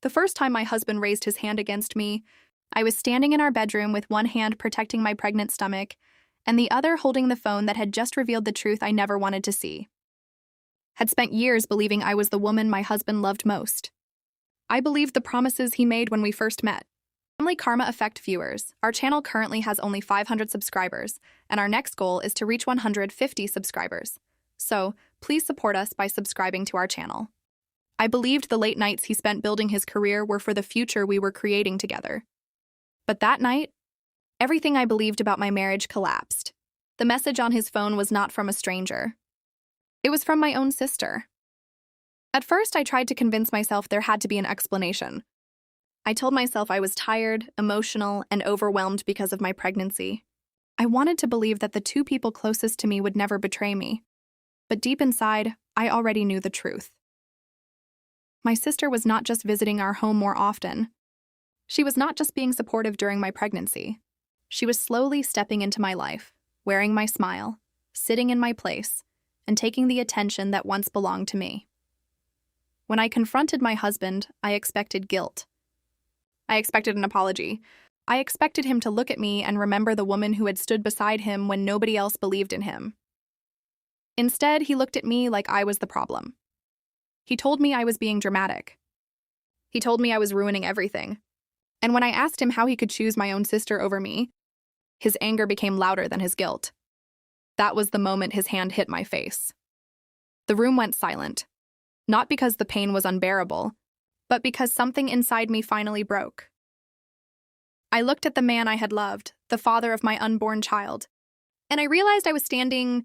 The first time my husband raised his hand against me, I was standing in our bedroom with one hand protecting my pregnant stomach and the other holding the phone that had just revealed the truth I never wanted to see. Had spent years believing I was the woman my husband loved most. I believed the promises he made when we first met. Family Karma Effect viewers, our channel currently has only 500 subscribers, and our next goal is to reach 150 subscribers. So, please support us by subscribing to our channel. I believed the late nights he spent building his career were for the future we were creating together. But that night, everything I believed about my marriage collapsed. The message on his phone was not from a stranger. It was from my own sister. At first, I tried to convince myself there had to be an explanation. I told myself I was tired, emotional, and overwhelmed because of my pregnancy. I wanted to believe that the two people closest to me would never betray me. But deep inside, I already knew the truth. My sister was not just visiting our home more often. She was not just being supportive during my pregnancy. She was slowly stepping into my life, wearing my smile, sitting in my place, and taking the attention that once belonged to me. When I confronted my husband, I expected guilt. I expected an apology. I expected him to look at me and remember the woman who had stood beside him when nobody else believed in him. Instead, he looked at me like I was the problem. He told me I was being dramatic. He told me I was ruining everything. And when I asked him how he could choose my own sister over me, his anger became louder than his guilt. That was the moment his hand hit my face. The room went silent, not because the pain was unbearable, but because something inside me finally broke. I looked at the man I had loved, the father of my unborn child, and I realized I was standing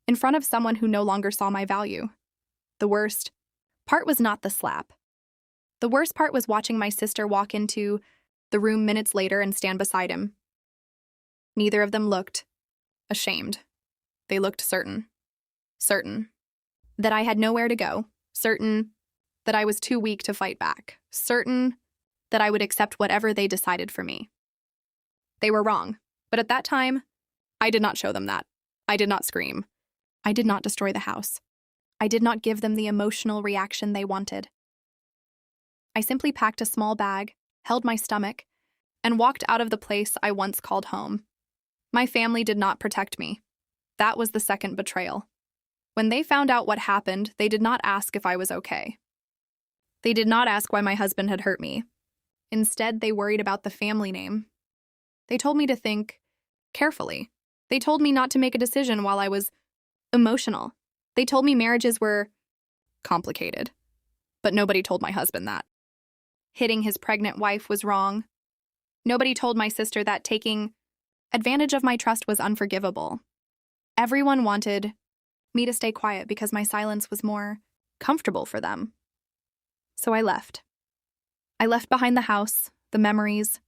in front of someone who no longer saw my value. The worst part was not the slap. The worst part was watching my sister walk into the room minutes later and stand beside him. Neither of them looked ashamed. They looked certain. Certain that I had nowhere to go. Certain that I was too weak to fight back. Certain that I would accept whatever they decided for me. They were wrong, but at that time, I did not show them that. I did not scream. I did not destroy the house. I did not give them the emotional reaction they wanted. I simply packed a small bag, held my stomach, and walked out of the place I once called home. My family did not protect me. That was the second betrayal. When they found out what happened, they did not ask if I was okay. They did not ask why my husband had hurt me. Instead, they worried about the family name. They told me to think carefully. They told me not to make a decision while I was emotional. They told me marriages were complicated. But nobody told my husband that. Hitting his pregnant wife was wrong. Nobody told my sister that taking advantage of my trust was unforgivable. Everyone wanted me to stay quiet because my silence was more comfortable for them. So I left. I left behind the house, the memories,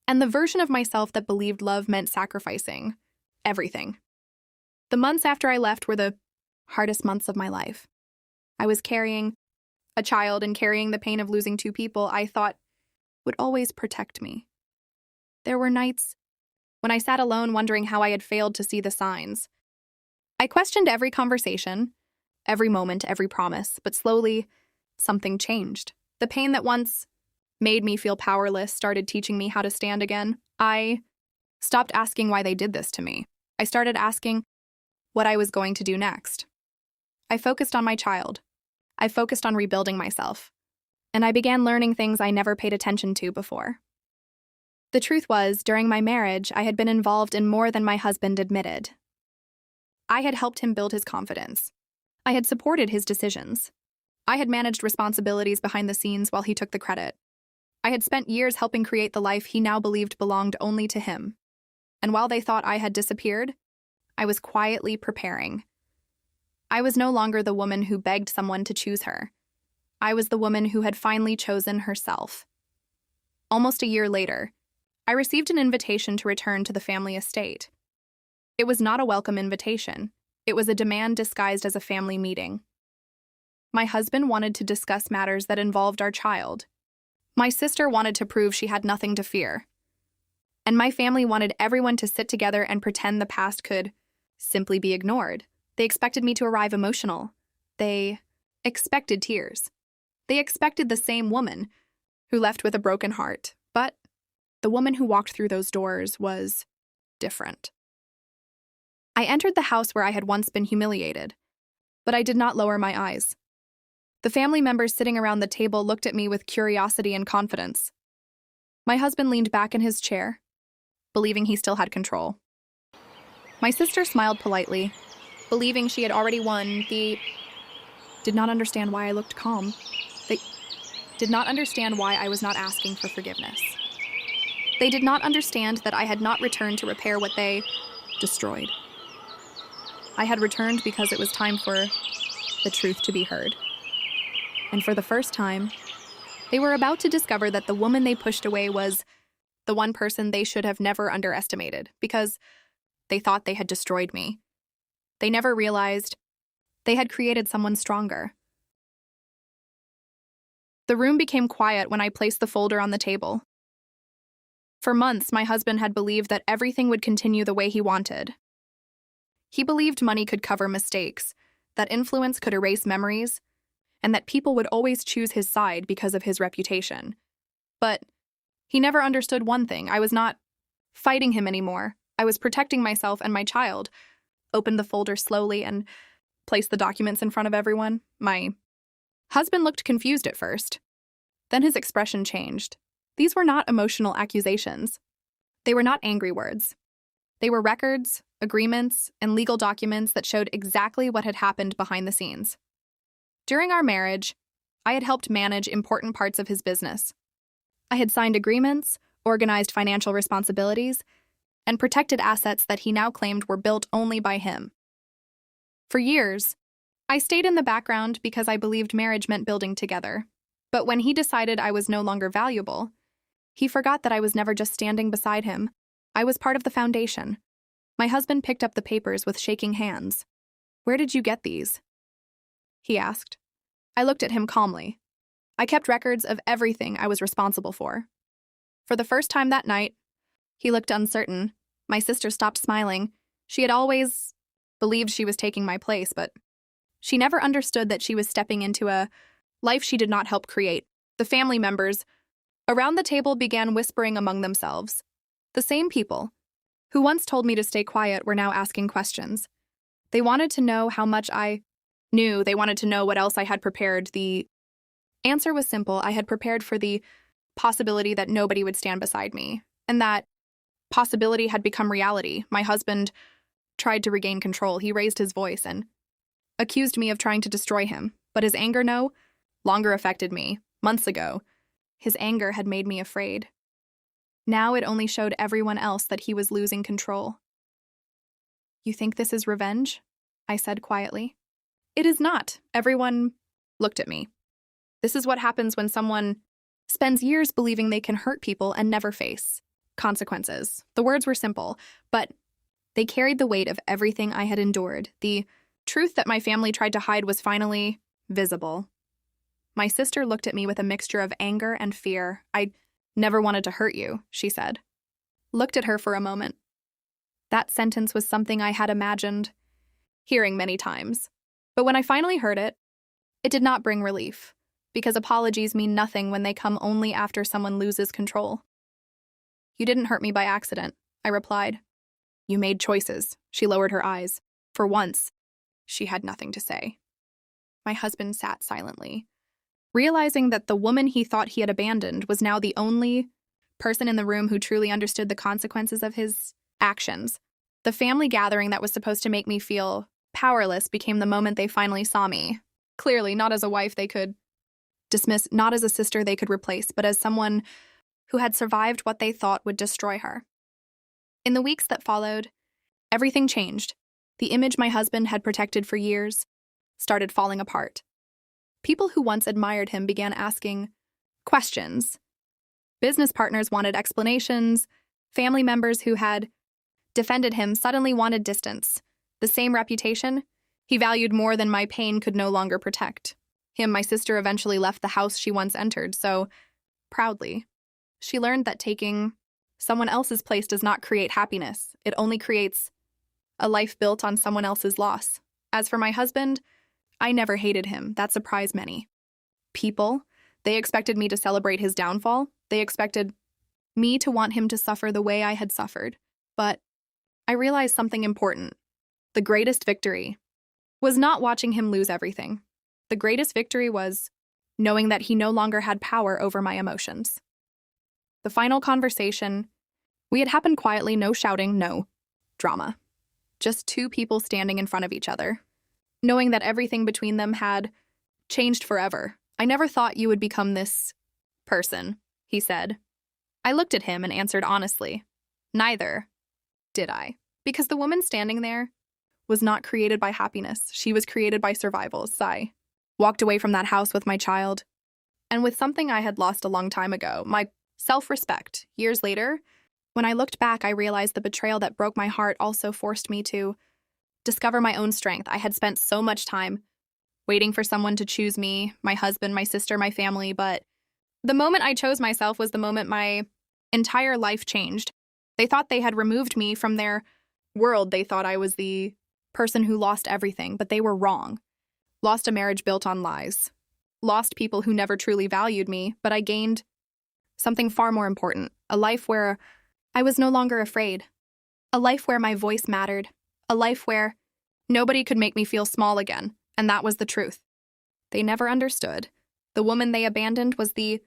and the version of myself that believed love meant sacrificing everything. The months after I left were the hardest months of my life. I was carrying a child and carrying the pain of losing two people I thought would always protect me. There were nights when I sat alone wondering how I had failed to see the signs. I questioned every conversation, every moment, every promise, but slowly, something changed. The pain that once made me feel powerless started teaching me how to stand again. I stopped asking why they did this to me. I started asking what I was going to do next. I focused on my child. I focused on rebuilding myself. And I began learning things I never paid attention to before. The truth was, during my marriage, I had been involved in more than my husband admitted. I had helped him build his confidence. I had supported his decisions. I had managed responsibilities behind the scenes while he took the credit. I had spent years helping create the life he now believed belonged only to him. And while they thought I had disappeared, I was quietly preparing. I was no longer the woman who begged someone to choose her. I was the woman who had finally chosen herself. Almost a year later, I received an invitation to return to the family estate. It was not a welcome invitation. It was a demand disguised as a family meeting. My husband wanted to discuss matters that involved our child. My sister wanted to prove she had nothing to fear. And my family wanted everyone to sit together and pretend the past could simply be ignored. They expected me to arrive emotional. They expected tears. They expected the same woman who left with a broken heart. But the woman who walked through those doors was different. I entered the house where I had once been humiliated, but I did not lower my eyes. The family members sitting around the table looked at me with curiosity and confidence. My husband leaned back in his chair, believing he still had control. My sister smiled politely, believing she had already won the... Did not understand why I looked calm. They did not understand why I was not asking for forgiveness. They did not understand that I had not returned to repair what they destroyed. I had returned because it was time for the truth to be heard. And for the first time, they were about to discover that the woman they pushed away was the one person they should have never underestimated, because they thought they had destroyed me. They never realized they had created someone stronger. The room became quiet when I placed the folder on the table. For months, my husband had believed that everything would continue the way he wanted. He believed money could cover mistakes, that influence could erase memories, and that people would always choose his side because of his reputation. But he never understood one thing. I was not fighting him anymore. I was protecting myself and my child. Opened the folder slowly and placed the documents in front of everyone. My husband looked confused at first. Then his expression changed. These were not emotional accusations. They were not angry words. They were records, agreements, and legal documents that showed exactly what had happened behind the scenes. During our marriage, I had helped manage important parts of his business. I had signed agreements, organized financial responsibilities, and protected assets that he now claimed were built only by him. For years, I stayed in the background because I believed marriage meant building together. But when he decided I was no longer valuable, he forgot that I was never just standing beside him. I was part of the foundation. My husband picked up the papers with shaking hands. "Where did you get these?" he asked. I looked at him calmly. I kept records of everything I was responsible for. For the first time that night, he looked uncertain. My sister stopped smiling. She had always believed she was taking my place, but she never understood that she was stepping into a life she did not help create. The family members around the table began whispering among themselves. The same people who once told me to stay quiet were now asking questions. They wanted to know how much I knew. They wanted to know what else I had prepared. The answer was simple. I had prepared for the possibility that nobody would stand beside me, and that possibility had become reality. My husband tried to regain control. He raised his voice and accused me of trying to destroy him, but his anger no longer affected me. Months ago, his anger had made me afraid. Now it only showed everyone else that he was losing control. "You think this is revenge?" I said quietly. "It is not." Everyone looked at me. This is what happens when someone spends years believing they can hurt people and never face consequences. The words were simple, but they carried the weight of everything I had endured. The truth that my family tried to hide was finally visible. My sister looked at me with a mixture of anger and fear. "I never wanted to hurt you," she said. Looked at her for a moment. That sentence was something I had imagined hearing many times. But when I finally heard it, it did not bring relief, because apologies mean nothing when they come only after someone loses control. "You didn't hurt me by accident," I replied. "You made choices." She lowered her eyes. For once, she had nothing to say. My husband sat silently, realizing that the woman he thought he had abandoned was now the only person in the room who truly understood the consequences of his actions. The family gathering that was supposed to make me feel powerless became the moment they finally saw me. Clearly, not as a wife they could dismiss, not as a sister they could replace, but as someone who had survived what they thought would destroy her. In the weeks that followed, everything changed. The image my husband had protected for years started falling apart. People who once admired him began asking questions. Business partners wanted explanations. Family members who had defended him suddenly wanted distance. The same reputation he valued more than my pain could no longer protect. My sister eventually left the house she once entered so proudly. She learned that taking someone else's place does not create happiness. It only creates a life built on someone else's loss. As for my husband, I never hated him. That surprised many. People They expected me to celebrate his downfall. They expected me to want him to suffer the way I had suffered. But I realized something important. The greatest victory was not watching him lose everything. The greatest victory was knowing that he no longer had power over my emotions. The final conversation, we had happened quietly, no shouting, no drama. Just two people standing in front of each other, knowing that everything between them had changed forever. I never thought you would become this person, he said. I looked at him and answered honestly, neither did I. Because the woman standing there was not created by happiness. She was created by survival. I walked away from that house with my child, and with something I had lost a long time ago, my self-respect. Years later, when I looked back, I realized the betrayal that broke my heart also forced me to discover my own strength. I had spent so much time waiting for someone to choose me, my husband, my sister, my family, but the moment I chose myself was the moment my entire life changed. They thought they had removed me from their world. They thought I was the person who lost everything, but they were wrong. Lost a marriage built on lies. Lost people who never truly valued me, but I gained something far more important, a life where I was no longer afraid. A life where my voice mattered. A life where nobody could make me feel small again, and that was the truth. They never understood. The woman they abandoned was the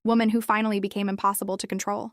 woman who finally became impossible to control.